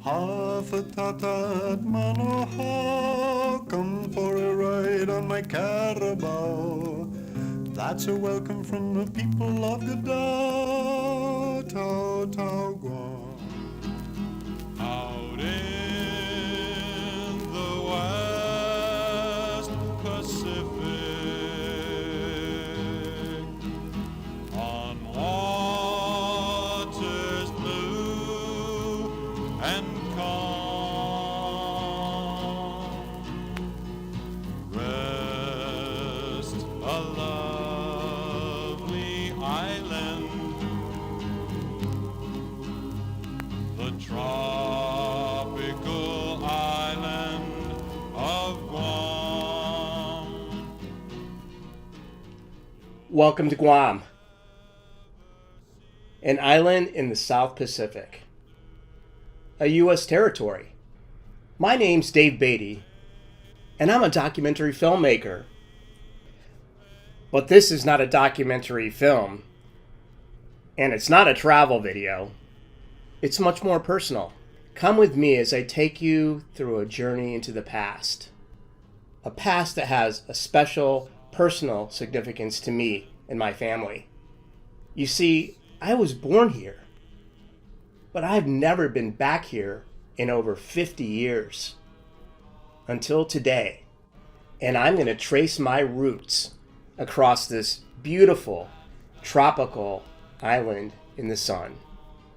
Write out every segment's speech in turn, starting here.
Hafatatat manoha, come for a ride on my carabao. That's a welcome from the people of Gada, Tau Tau Guam. Out in the West Pacific, on waters blue and calm, rest a lovely island, the tropical island of Guam. Welcome to Guam, an island in the South Pacific, a U.S. territory. My name's Dave Beatty, and I'm a documentary filmmaker. But this is not a documentary film, and it's not a travel video. It's much more personal. Come with me as I take you through a journey into the past. A past that has a special personal significance to me and my family. You see, I was born here, but I've never been back here in over 50 years. Until today. And I'm going to trace my roots across this beautiful tropical island in the sun.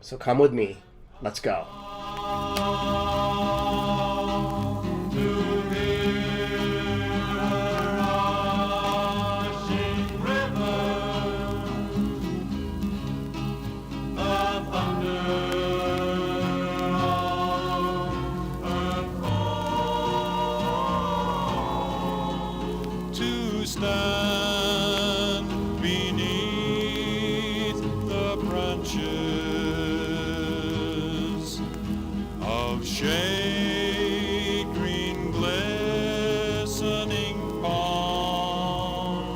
So come with me. Let's go. Stand beneath the branches of shade green glistening palm,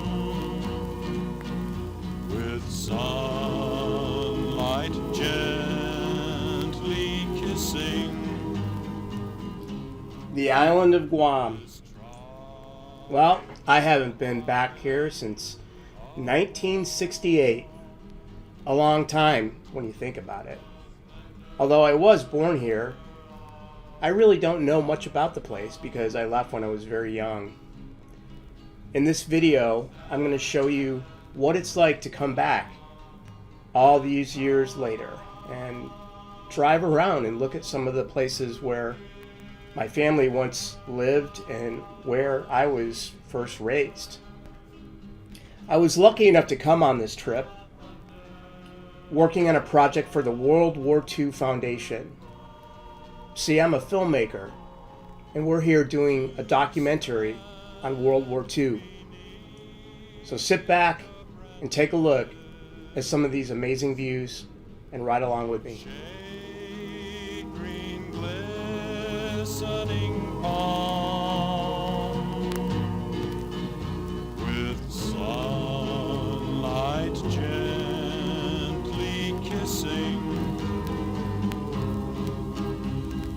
with sunlight gently kissing The island of Guam. Well, I haven't been back here since 1968. A long time when you think about it. Although I was born here, I really don't know much about the place because I left when I was very young. In this video, I'm going to show you what it's like to come back all these years later and drive around and look at some of the places where my family once lived and where I was first raised. I was lucky enough to come on this trip working on a project for the World War II Foundation. See, I'm a filmmaker and we're here doing a documentary on World War II. So sit back and take a look at some of these amazing views and ride along with me. glistening palm, with sunlight gently kissing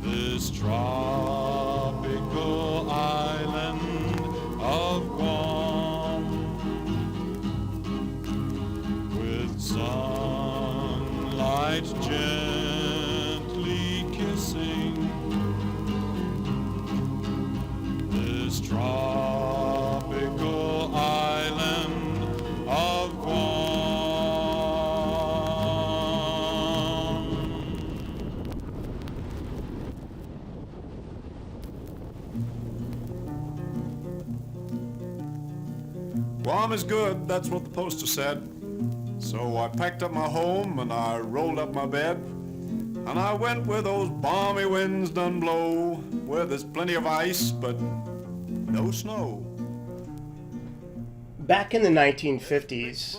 this tropical island of Guam, with sunlight gently kissing this tropical island of Guam. Guam is good, that's what the poster said. So I packed up my home and I rolled up my bed, and I went where those balmy winds done blow, where there's plenty of ice but no snow. Back in the 1950s,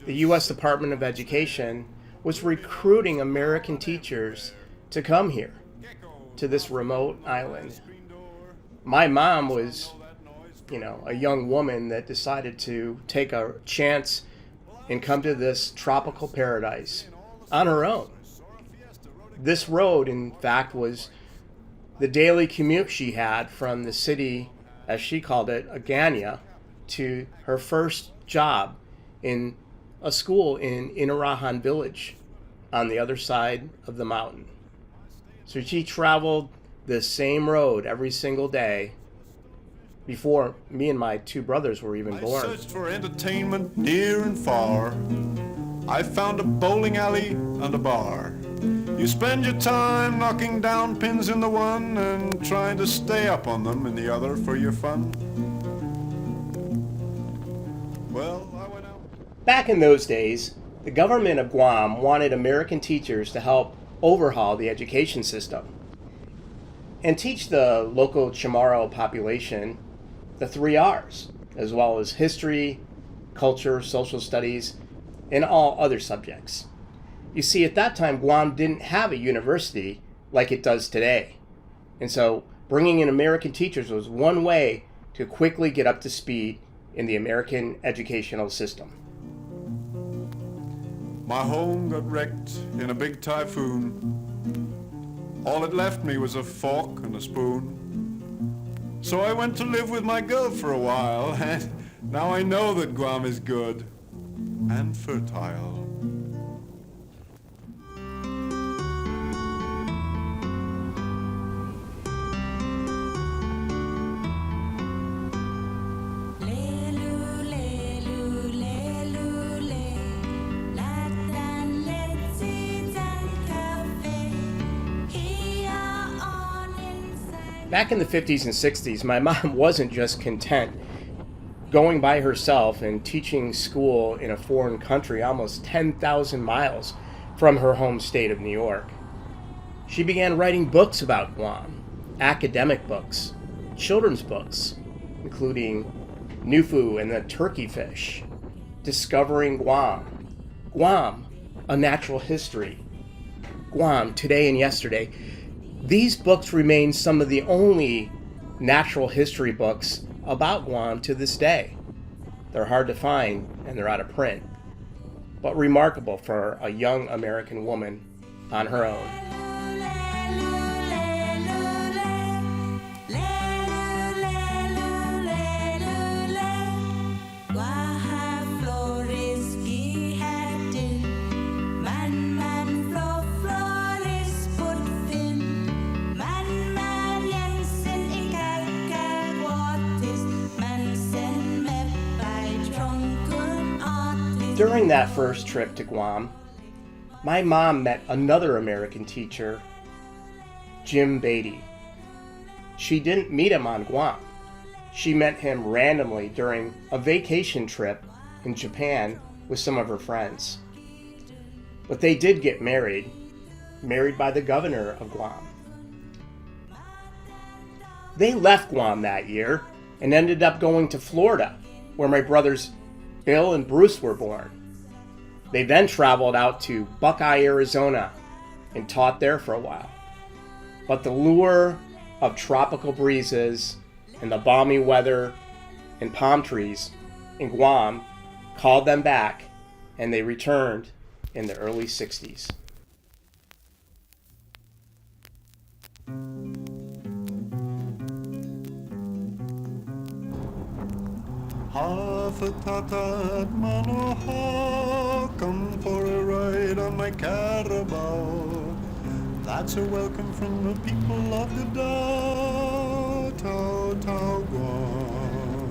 the U.S. Department of Education was recruiting American teachers to come here, to this remote island. My mom was, a young woman that decided to take a chance and come to this tropical paradise on her own. This road, in fact, was the daily commute she had from the city, as she called it, Agana, to her first job in a school in Inarajan Village on the other side of the mountain. So she traveled the same road every single day before me and my two brothers were even born. I searched for entertainment near and far. I found a bowling alley and a bar. You spend your time knocking down pins in the one and trying to stay up on them in the other for your fun. Well, I went out. Back in those days, the government of Guam wanted American teachers to help overhaul the education system and teach the local Chamorro population the 3 R's, as well as history, culture, social studies, and all other subjects. You see, at that time, Guam didn't have a university like it does today. And so bringing in American teachers was one way to quickly get up to speed in the American educational system. My home got wrecked in a big typhoon. All it left me was a fork and a spoon. So I went to live with my girl for a while, and now I know that Guam is good and fertile. Back in the 50s and 60s, my mom wasn't just content going by herself and teaching school in a foreign country almost 10,000 miles from her home state of New York. She began writing books about Guam, academic books, children's books, including Nufu and the Turkey Fish, Discovering Guam, Guam, A Natural History, Guam, Today and Yesterday. These books remain some of the only natural history books about Guam to this day. They're hard to find and they're out of print, but remarkable for a young American woman on her own. During that first trip to Guam, my mom met another American teacher, Jim Beatty. She didn't meet him on Guam. She met him randomly during a vacation trip in Japan with some of her friends. But they did get married by the governor of Guam. They left Guam that year and ended up going to Florida, where my brothers Bill and Bruce were born. They then traveled out to Buckeye, Arizona, and taught there for a while. But the lure of tropical breezes and the balmy weather and palm trees in Guam called them back, and they returned in the early 60s. Hafatatat manoha, come for a ride on my carabao. That's a welcome from the people of the Tau Tau Guam.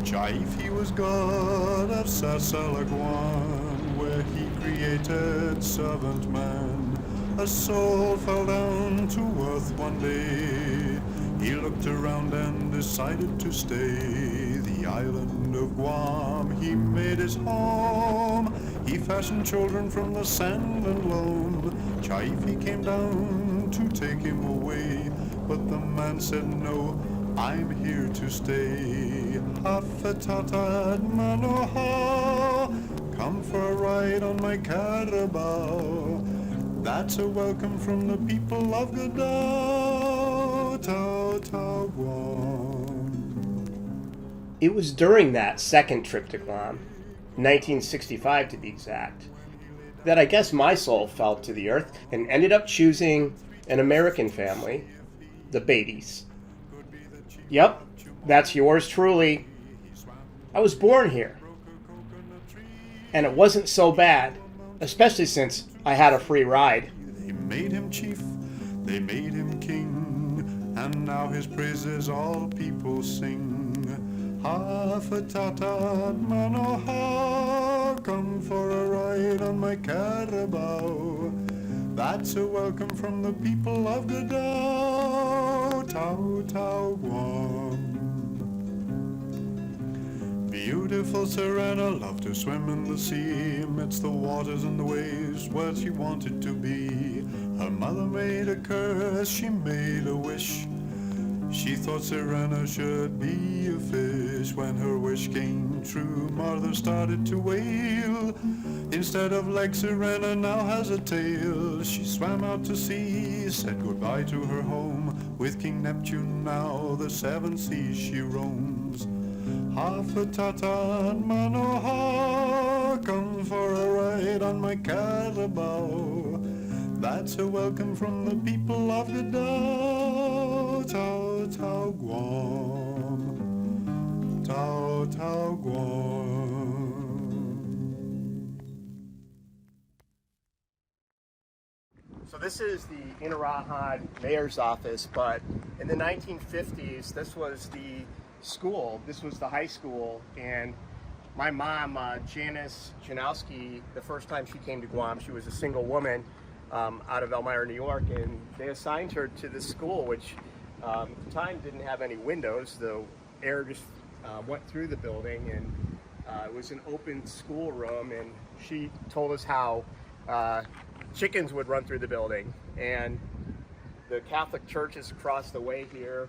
Chief, he was god of Sasalaguan, where he created servant man. A soul fell down to earth one day. He looked around and decided to stay. The island of Guam he made his home. He fashioned children from the sand and loam. Chief, he came down to take him away, but the man said no, I'm here to stay. Hafetatad manoha, come for a ride on my carabao. That's a welcome from the people of Godao, Tau Tau Guam. It was during that second trip to Guam, 1965 to be exact, that I guess my soul fell to the earth and ended up choosing an American family, the Beatties. Yep, that's yours truly. I was born here. And it wasn't so bad, especially since I had a free ride. They made him chief, they made him king, and now his praises all people sing. Hafatata manoha, come for a ride on my carabao. That's a welcome from the people of Gadao, Tau Tau Guam. Beautiful Serena loved to swim in the sea, amidst the waters and the waves where she wanted to be. Her mother made a curse, she made a wish. She thought Serena should be a fish. When her wish came true, mother started to wail. Instead of legs, Serena now has a tail. She swam out to sea, said goodbye to her home. With King Neptune now the seven seas she roams. Hafatata manoha, come for a ride on my carabao. That's a welcome from the people of Gadao, Tau Tau Guam, Tau Tau Guam. So this is the Inarajan mayor's office, but in the 1950s, this was the school. This was the high school, and my mom, Janice Janowski, the first time she came to Guam, she was a single woman out of Elmira, New York, and they assigned her to this school, which at the time didn't have any windows. The air just went through the building, and it was an open schoolroom, and she told us how chickens would run through the building, and the Catholic church is across the way here.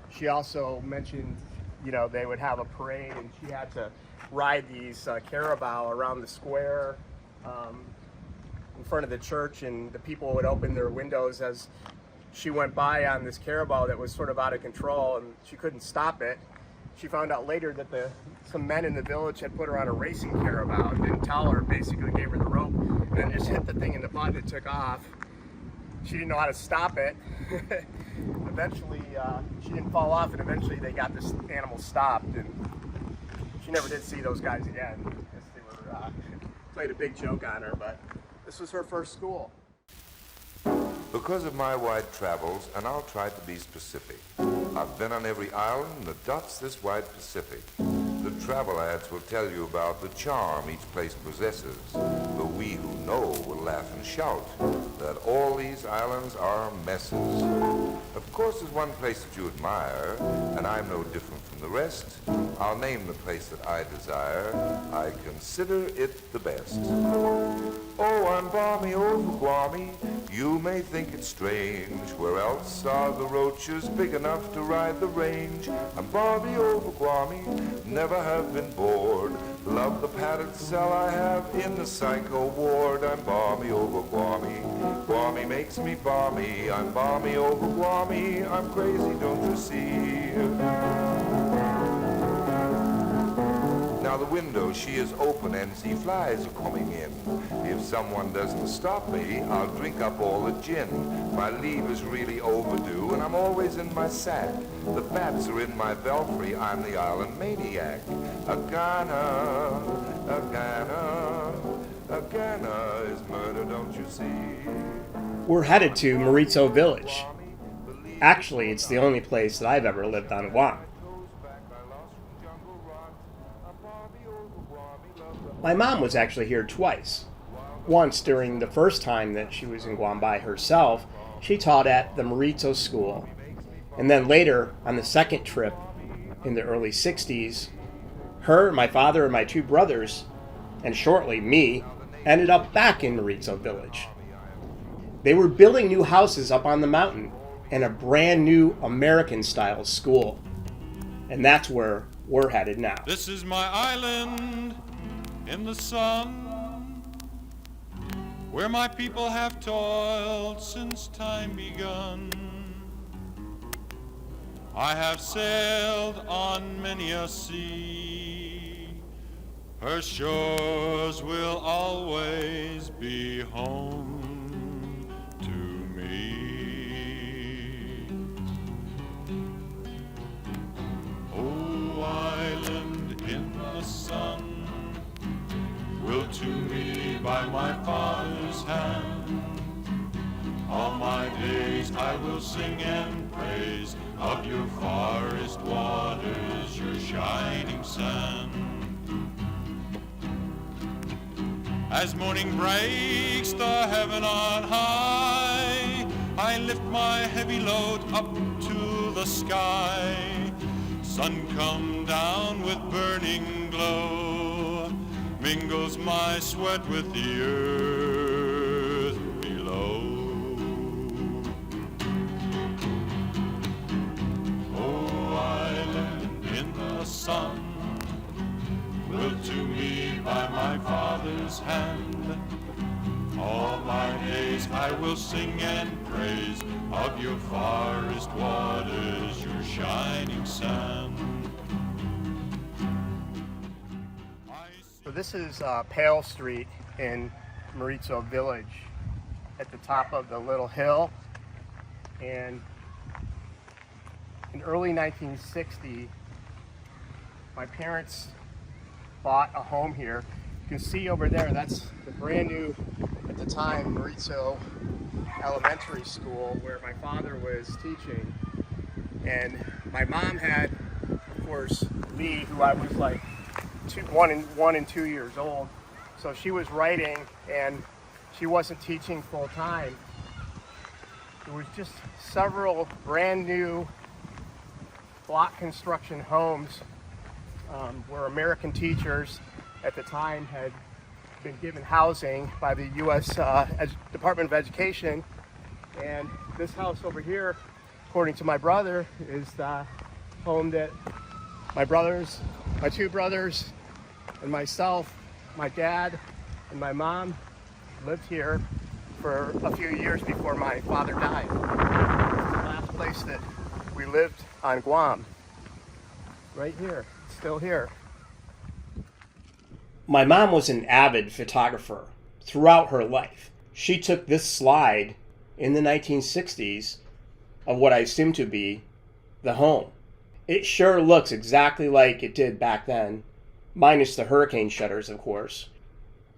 She also mentioned, you know, they would have a parade, and she had to ride these carabao around the square in front of the church, and the people would open their windows as she went by on this carabao that was sort of out of control, and she couldn't stop it. She found out later that some men in the village had put her on a racing carabao and didn't tell her, basically gave her the rope, and then just hit the thing in the butt and it took off. She didn't know how to stop it. Eventually, she didn't fall off, and eventually they got this animal stopped, and she never did see those guys again. I guess they were played a big joke on her, but this was her first school. Because of my wide travels, and I'll try to be specific, I've been on every island that dots this wide Pacific. The travel ads will tell you about the charm each place possesses, but we who know will laugh and shout that all these islands are messes. Of course, there's one place that you admire, and I'm no different from the rest. I'll name the place that I desire. I consider it the best. Oh, I'm balmy over Guami. You may think it's strange. Where else are the roaches big enough to ride the range? I'm balmy over Guami. Never have been bored. Love the padded cell I have in the psycho ward. I'm balmy over Guami. Guami makes me balmy. I'm balmy over Guami. I'm crazy, don't you see? Now the window, she is open and see flies are coming in. If someone doesn't stop me, I'll drink up all the gin. My leave is really overdue and I'm always in my sack. The bats are in my belfry, I'm the island maniac. Agana, Agana, Agana is murder, don't you see? We're headed to Merizo Village. Actually, it's the only place that I've ever lived on Guam. My mom was actually here twice. Once during the first time that she was in Guam by herself, she taught at the Merizo School. And then later, on the second trip in the early 60s, her, my father, and my two brothers, and shortly me, ended up back in Merizo Village. They were building new houses up on the mountain and a brand new American-style school. And that's where we're headed now. This is my island in the sun, where my people have toiled since time begun. I have sailed on many a sea, Her shores will always be home to me. Oh, island in the sun, willed to me by my father's hand. All my days I will sing and praise of your forest waters, your shining sun. As morning breaks the heaven on high, I lift my heavy load up to the sky. Sun come down with burning glow, mingles my sweat with the earth below. Oh, island in the sun, willed to me by my father's hand. All my days I will sing and praise of your forest waters, your shining sun. So this is Pale Street in Merizo Village at the top of the little hill. And in early 1960, my parents bought a home here. You can see over there, that's the brand new, at the time, Merizo Elementary School where my father was teaching. And my mom had, of course, me, who I was like 1 and 2 years old. So she was writing and she wasn't teaching full time. There was just several brand new block construction homes where American teachers at the time had been given housing by the U.S. Department of Education. And this house over here, according to my brother, is the home that my two brothers, and myself, my dad, and my mom lived here for a few years before my father died. It's the last place that we lived on Guam. Right here, still here. My mom was an avid photographer throughout her life. She took this slide in the 1960s of what I assume to be the home. It sure looks exactly like it did back then, minus the hurricane shutters, of course.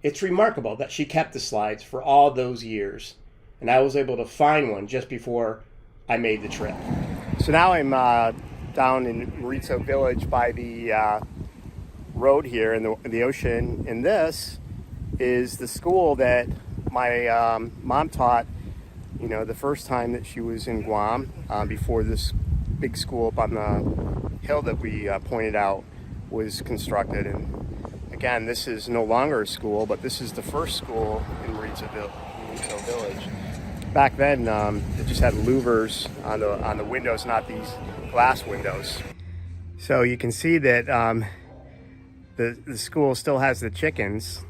It's remarkable that she kept the slides for all those years, and I was able to find one just before I made the trip. So now I'm down in Merizo Village by the road here in the ocean, and this is the school that my mom taught, the first time that she was in Guam, before this big school up on the hill that we pointed out was constructed. And again, this is no longer a school, but this is the first school in Merizo Village. Back then, it just had louvers on the windows, not these glass windows. So you can see that the school still has the chickens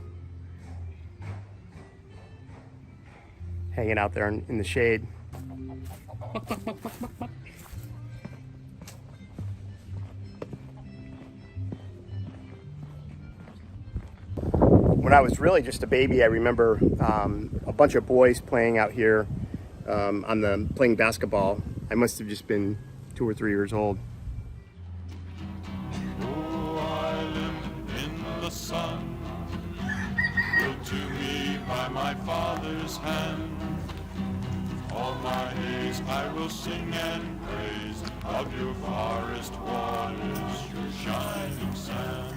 hanging out there in the shade. When I was really just a baby, I remember a bunch of boys playing out here playing basketball. I must have just been 2 or 3 years old. Oh, island in the sun, willed to me by my father's hand. All my days I will sing and praise of your forest waters, your shining sand.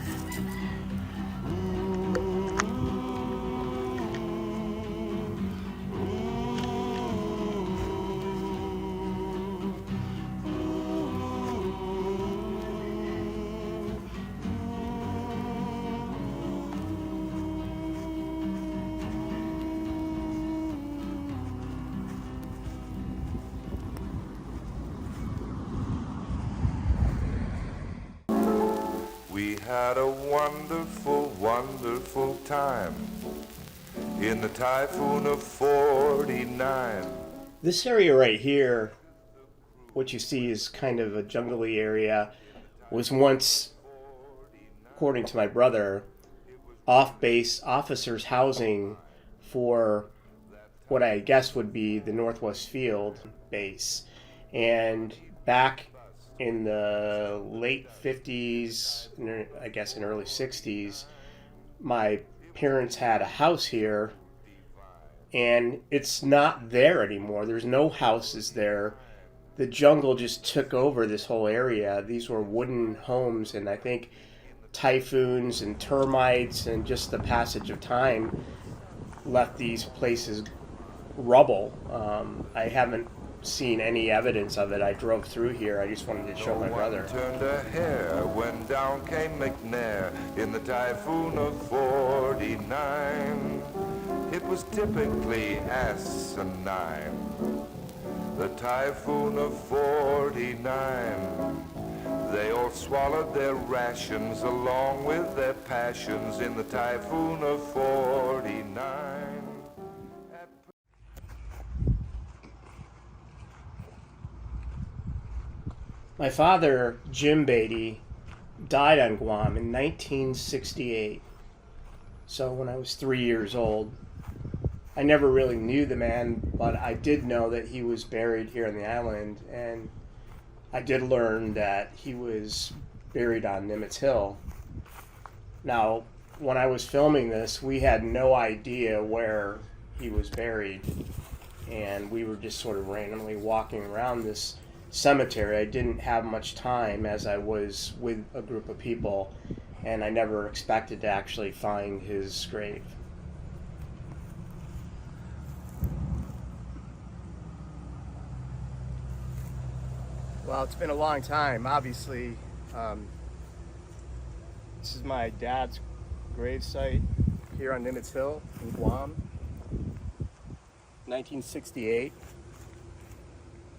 We had a wonderful, wonderful time in the typhoon of 49. This area right here, what you see is kind of a jungly area, was once, according to my brother, off-base officers' housing for what I guess would be the Northwest Field base. And back in the late 50s, I guess in early 60s, my parents had a house here, and it's not there anymore. There's no houses there. The jungle just took over this whole area. These were wooden homes, and I think typhoons and termites and just the passage of time left these places rubble. I haven't seen any evidence of it. I drove through here. I just wanted to show my brother. Turned a hair when down came McNair in the typhoon of 49. It was typically asinine. The typhoon of 49. They all swallowed their rations along with their passions in the typhoon of 49. My father, Jim Beatty, died on Guam in 1968. So when I was 3 years old, I never really knew the man, but I did know that he was buried here on the island, and I did learn that he was buried on Nimitz Hill. Now, when I was filming this, we had no idea where he was buried, and we were just sort of randomly walking around this cemetery. I didn't have much time as I was with a group of people, and I never expected to actually find his grave. Well, it's been a long time, obviously. This is my dad's grave site here on Nimitz Hill in Guam, 1968.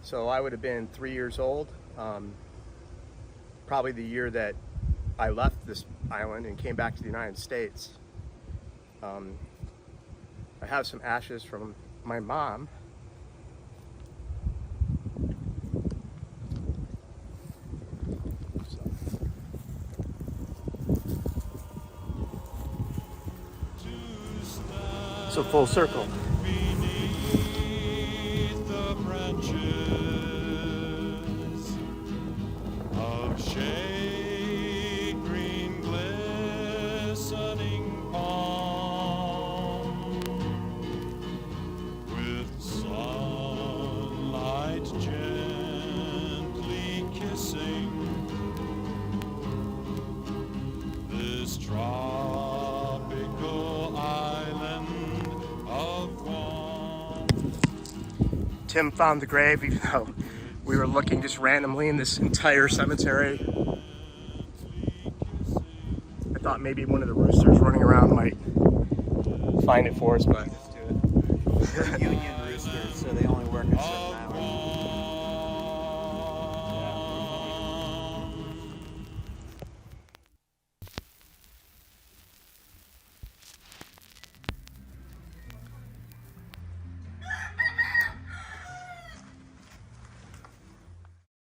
So I would have been 3 years old, probably the year that I left this island and came back to the United States. I have some ashes from my mom. So full circle. Beneath the branches of shade green glistening palm, with sunlight gently kissing this tropical island of Guam. Tim found the grave, even though we were looking just randomly in this entire cemetery. I thought maybe one of the roosters running around might find it for us, but They're union roosters, so they only work at certain